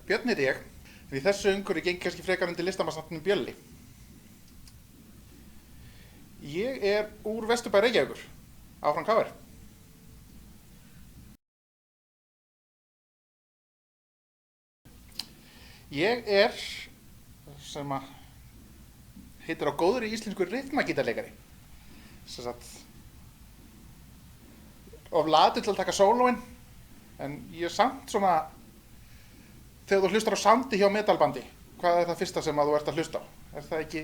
Björn heiti ég, en í þessu umhverfi geng kannski frekar undir listamannsnafninu Bjölli. Ég er úr Vesturbæ Reykjavíkur, áfram KR. Ég er, sem að heitir á góðri íslensku rytmagítarleikari. Sem sagt, of latur til að taka sólóin, en ég er samt svona, þegar þú hlustar á soundi hjá metalbandi, hvað er það fyrsta sem að þú ert að hlusta á? Er það ekki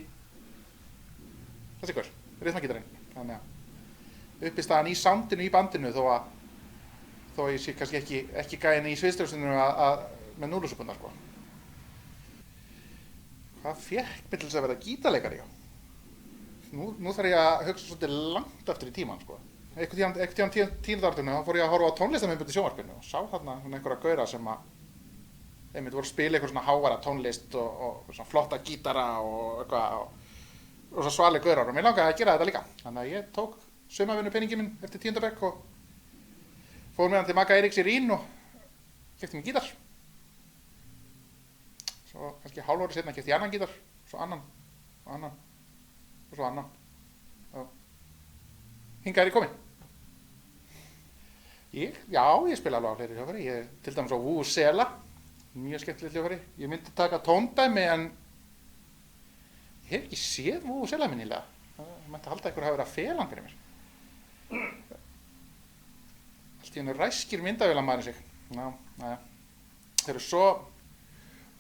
þessi hver, rytmagítarinn? Þannig að uppistaðan í soundinu í bandinu þó ég sé kannski ekki gæðin í sviðstjórnstundinu með núlusupundar, sko. Hvað fékk mig til þess að vera gítarleikari, já? Nú þarf ég að hugsa svolítið langt aftur í tímann, sko. Einhvern tíðan 10. áratugnum þá fór ég að horfa á tónlistarmyndbönd í sjónvarpinu og sá þarna einhverja gauðra sem einmitt voru að spila eitthvað svona hávara tónlist og svona flotta gítara og eitthvað og svo svalir gauðrar og mér langaði að gera þetta líka. Þannig að ég tók sumarvinnupeninginn minn eftir 10. bekk og fór með hann til Magga Eiríks í Rín og keypti mér gítar. Svo kannski hálf ári seinna keypti ég annan gítar, svo annan og annan og svo annan og hingað er ég komin. Ég spila alveg á fleiri hljóðfæri. Ég til dæmis á Vuvuzela, mjög skemmtilegt hljóðfæri. Ég myndi taka tóndæmi en ég hef ekki séð Vuvuzela minnilega. Ég mætti halda einhver hafi verið að fela hann fyrir mér. Allt í hennu ræskir myndavélamæðurinn sig. Næja. Þegar svo,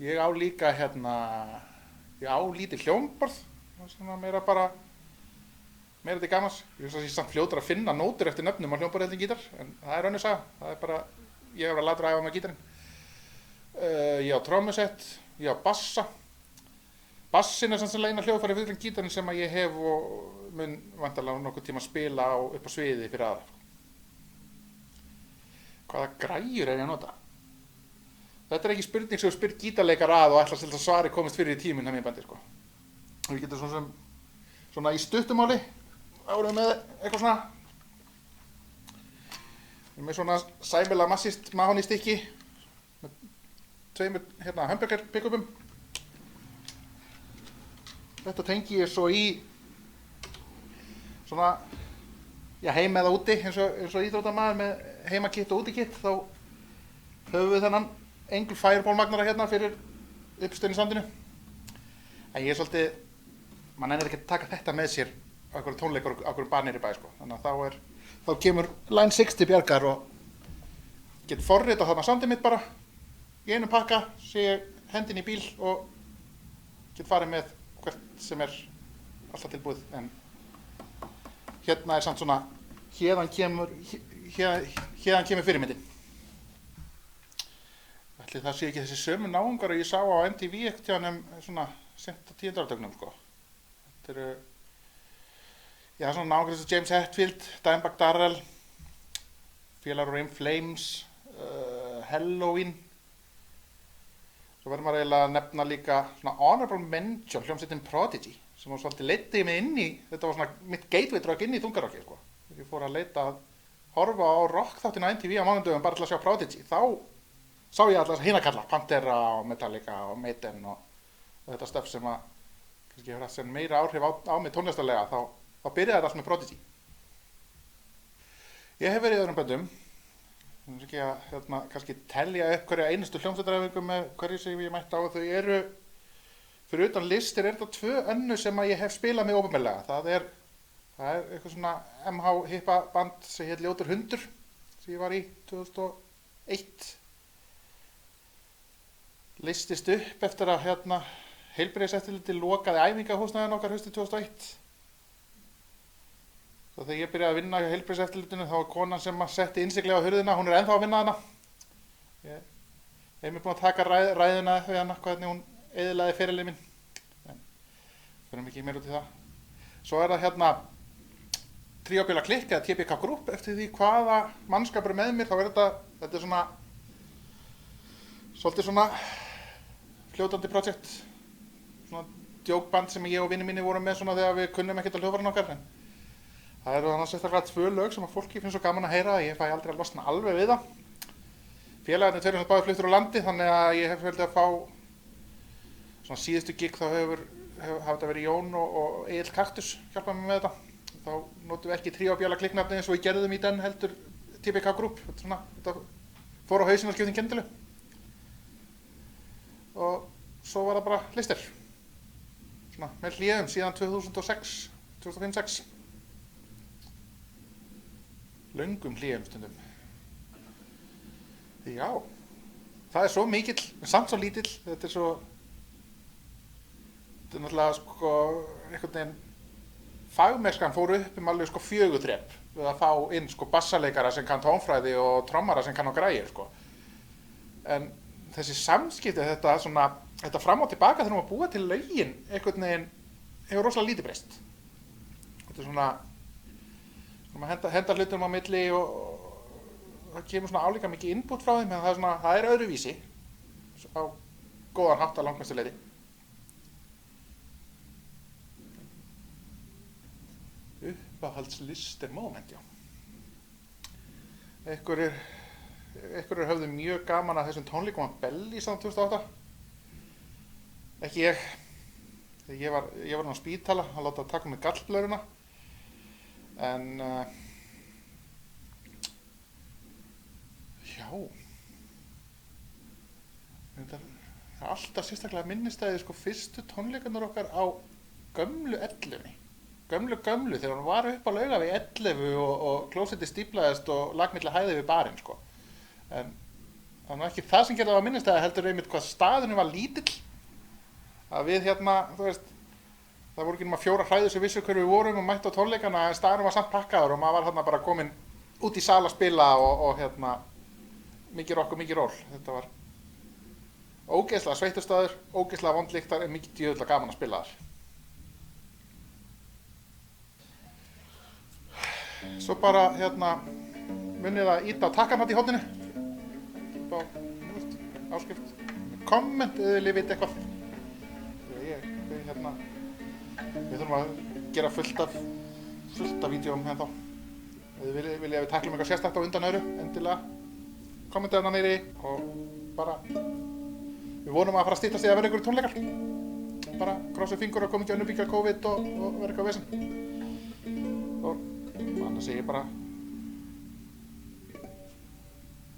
ég á líka ég á lítið hljómborð, svona meira til gamans. Ég finnst að ég samt fljótur að finna nótur eftir nöfnum á hljómborðið heldur en gítar, en það er önnur saga. Það er bara, ég hef verið að láta að æfa með gítarinn. Ég á trommusett, ég á bassa. Bassin er samt eina hljóðfæri fyrir en gítarinn sem að ég hef og mun væntanlega nokkuð tíma að spila upp á sviði fyrir aðra. Hvaða græjur er ég að nota? Þetta er ekki spurning sem þú spyr gítarleikar að og ætlast til að svari komist fyrir í tíminn hjá mér bandi, sko. Við getum svona í stuttumáli árum með eitthvað svona. Við erum með svona sæmilega massíst mahóní stykki með tveimur hamburger pick-upum. Þetta tengi ég svo í svona, heima eða úti eins og íþróttamaður með heimakitt og útikitt. Þá höfum við þennan Engl Fireball-magnara fyrir uppstöðin í sandinu. En ég er svolítið, mann ennir ekki að taka þetta með sér á einhverju tónleikar á einhverju bar niðri í bæ, sko. Þannig að þá kemur Line 60 bjargar og get forritað þarna soundið mitt bara í einu pakka, sé ég hendin í bíl og get farið með hvert sem er alltaf tilbúið. En hérna er samt svona, héðan kemur fyrirmyndin. Ætli það sé ekki þessi sömu náungar og ég sá á MTV ekkert hjá hann svona sent á 10. áratugnum, sko. Þetta eru, svona náungar eins og James Hetfield, Dimebag Darrell, félagar úr In Flames, Helloween. Svo verður maður eiginlega að nefna líka svona Honorable Mention, hljómsveitin Prodigy, sem var svolítið leiddi mig inn í, þetta var svona mitt gateway drug inn í þungarokki, sko. Þegar ég fór að leita að horfa á rockþáttinn á MTV á mánudögum bara til að sjá Prodigy, þá sá ég alltaf hina kalla, Pantera og Metallica og Maiden og þetta stöf sem að kannski hefur haft meira áhrif á mig tónlistarlega, þá byrjaði þetta allt með Prodigy. Ég hef verið í öðrum böndum, þannig ekki að kannski telja upp hverja einustu hljómsveitaræfingu með hverju sem ég mætti á. Þau eru, fyrir utan listir, er þetta 2 önnur sem að ég hef spilað með opinberlega. Það er eitthvað svona MH hippa band sem hét Ljótur Hundur, sem ég var í 2001. Listist upp eftir að heilbrigðiseftirlitið lokaði æfingahúsnæðinu okkar haustið 2001. Svo þegar ég byrjaði að vinna hjá heilbrigðiseftirlitinu þá var konan sem setti innsiglega á hurðina, hún er ennþá að vinna hana. Ég hef mér búin að taka ræðuna við hana, hvernig hún eyðilagði ferilinn minn. En förum ekki meira út í það. Svo er það Tríóbíla Klikk eða TBK Group eftir því hvaða mannskapur er með mér. Þá er þetta er svona svolítið svona fljótandi projekt, svona djókband sem ég og vinir mínir vorum með svona þegar við kunnum ekkert á hljóðfærinu okkar. En það eru þannig sérstaklega 2 lög sem að fólki finnst svo gaman að heyra að ég fæ aldrei að losna alveg við það. félagarnir tveir sem báðir fluttur á landi, þannig að ég hef held að fá svona síðustu gig þá hafa þetta verið Jón og Egill Kaktus hjálpað mér með þetta. Þá notum við ekki tríó bjalla klikknafni eins og við gerðum í den heldur TBK Group. Þetta fór á hausinn og skipting kendilu. Og svo var það bara listir. Svona með hléum síðan 2005-06. Löngum hléum stundum. Já, það er svo mikill, samt svo lítill. Þetta er náttúrulega sko einhvern veginn fagmennskan fór upp alveg sko 4 þrep við að fá inn sko bassaleikara sem kann tónfræði og trommara sem kann á græjur sko. En þessi samskipti, þetta fram og tilbaka þegar maður búa til lögin einhvern veginn hefur rosalega lítið breyst. Þetta er svona maður henda hlutum á milli og það kemur svona álíka mikið input frá þeim, en það er öðruvísi á góðan hátt að langmestu leyti. Uppáhaldslistir moment, já. Einhverjir höfðu mjög gaman að þessum tónleikum á Belli saman 2008. Ekki ég. Ég var á spítala að láta taka með gallblöðruna. En já. Það er alltaf sérstaklega minnistæði sko fyrstu tónleikarnir okkar á gömlu 11. Gömlu þegar hún var upp á Laugavegi 11 og klósettið stíflaðist og lag milli hæði við barinn sko. En það var ekki það sem gerði það á minnistæði, heldur einmitt hvað staðurinn var lítill. Að við þú veist, það voru ekki nema 4 hræður sem vissu hver við vorum og mættu á tónleikana, en staðurinn var samt pakkaður og maður var bara kominn út í sal að spila og mikið rokk og mikið ról. Þetta var ógeðslega sveittur staður, ógeðslega vondlíktar en mikið djöfull gaman að spila þar. Svo bara munið að íta á takkanhatt í horninu upp á áskrift komment eða þið vitið eitthvað. Við þurfum að gera fullt af vídeóm hérna þá. Ef þið viljið að við tæklum eitthvað sérstakt á undan öðru, endilega kommentið hérna niðri og bara við vonum að fara að styttast í að vera einhverjir tónleikar. Bara krossa fingur og koma ekki önnur byggja COVID og vera eitthvað vesen. Og annars segir ég bara